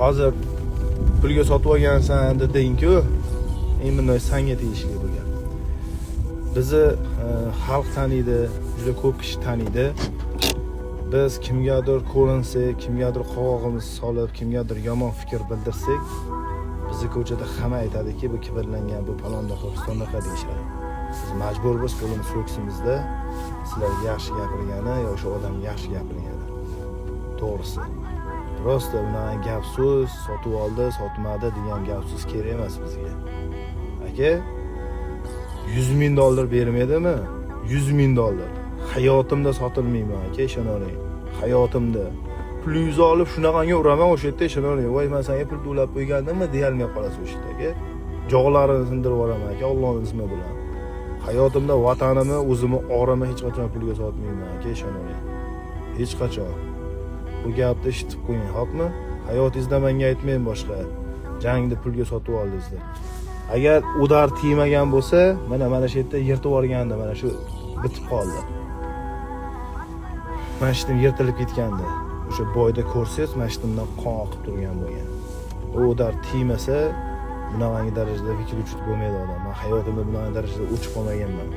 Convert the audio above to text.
hozir pulga sotib olgansan deding-ku, endi senga tegishli bo'lgan. Bizni xalq taniydi, juda ko'p kishi taniydi. Biz kimgadir ko'rinsak, kimgadir qovog'imiz solib, kimgadir yomon fikr bildirsak, bizni ko'chada hamma aytadiki, bu kibrlangan, bu palondaqa, pistondaqa deyishadi. Biz majburmiz qo'limiz so'ksimizda sizlarga yaxshi gapirgani yo o'sha odam yaxshi gapirgani. To'g'risi. Prosta bunaqa gap so'z, sotib oldi, sotmadi degan gap so'z kerak emas bizga. Aka, $100,000 bermaydimi? $100,000. Hayotimda sotilmayman aka, ishonavering. Hayotimda. Pulingizni olib shunaqangi uraman o'sha yerda, ishonavering. Voy, men senga pul to'lab qo'ygandimmi deyolmay qolasiz o'sha yerda aka. Jog'larini sindirib yuboraman aka, Allohning ismi bilan. Hayotimda vatanimni, o'zimni orimni hech qachon pulga sotmayman aka, ishonavering. Hech qachon. Bu gapni eshitib qo'ying, xo'pmi? Hayotingizda menga aytmang boshqa. Jangni pulga sotib oldingizlar. Agar udar tegmagan bo'lsa, mana shu yerda yirtib yuborgandi, mana shu bitib qoldi. Mashtim yirtilib ketgandi. O'sha boyda ko'rsangiz, mashtimdan qon oqib turgan bo'lgan. U udar tegmasa, bunaqangi darajada vikil uchib bo'lmaydi odam. Men hayotimda bunaqangi darajada o'chib qolmaganman.